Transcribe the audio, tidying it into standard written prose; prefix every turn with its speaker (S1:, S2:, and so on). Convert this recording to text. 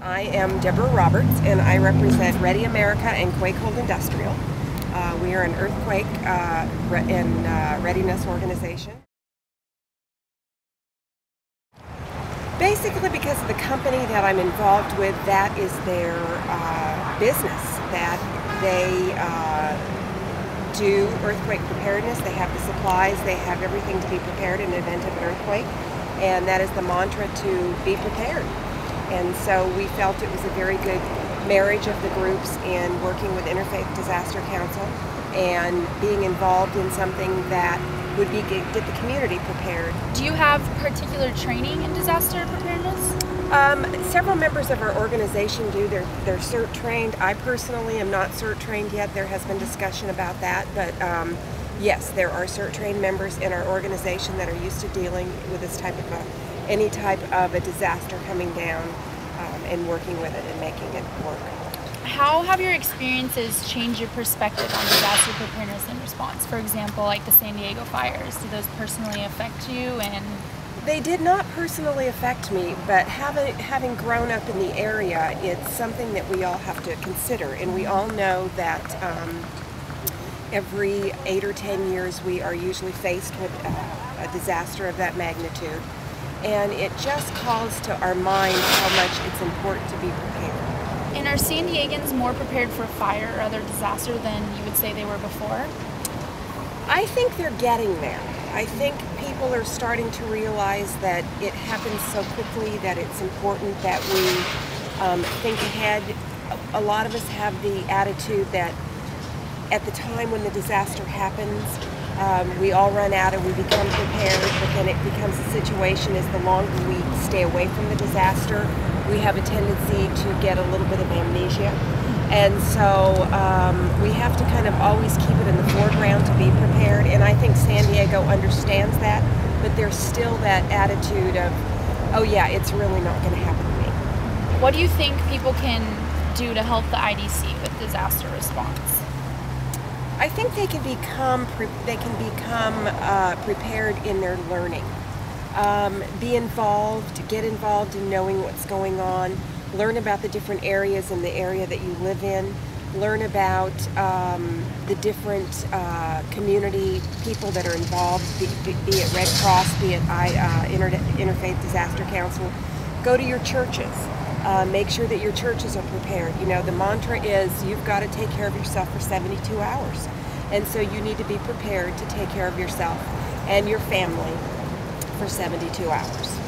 S1: I am Debra Roberts, and I represent Ready America and QuakeHold Industrial. We are an earthquake and readiness organization. Basically, because of the company that I'm involved with, that is their business, that they do earthquake preparedness. They have the supplies, they have everything to be prepared in the event of an earthquake, and that is the mantra, to be prepared. And so we felt it was a very good marriage of the groups in working with Interfaith Disaster Council and being involved in something that would get the community prepared.
S2: Do you have particular training in disaster preparedness?
S1: Several members of our organization do. They're CERT trained. I personally am not CERT trained yet. There has been discussion about that, but yes, there are CERT trained members in our organization that are used to dealing with this type of any type of a disaster coming down and working with it and making it work.
S2: How have your experiences changed your perspective on disaster preparedness and response? For example, like the San Diego fires, did those personally affect you? And
S1: they did not personally affect me, but having grown up in the area, it's something that we all have to consider. And we all know that every 8 or 10 years we are usually faced with a disaster of that magnitude. And it just calls to our mind how much it's important to be prepared.
S2: And are San Diegans more prepared for fire or other disaster than you would say they were before?
S1: I think they're getting there. I think people are starting to realize that it happens so quickly that it's important that we think ahead. A lot of us have the attitude that at the time when the disaster happens, we all run out and we become prepared, but then it becomes a situation as the longer we stay away from the disaster, we have a tendency to get a little bit of amnesia. And so we have to kind of always keep it in the foreground to be prepared, and I think San Diego understands that, but there's still that attitude of, oh yeah, it's really not going to happen to me.
S2: What do you think people can do to help the IDC with disaster response?
S1: I think they can become prepared in their learning. Be involved, get involved in knowing what's going on, learn about the different areas in the area that you live in, learn about the different community people that are involved, be it Red Cross, be it Interfaith Disaster Council. Go to your churches. Make sure that your churches are prepared. You know, the mantra is you've got to take care of yourself for 72 hours. And so you need to be prepared to take care of yourself and your family for 72 hours.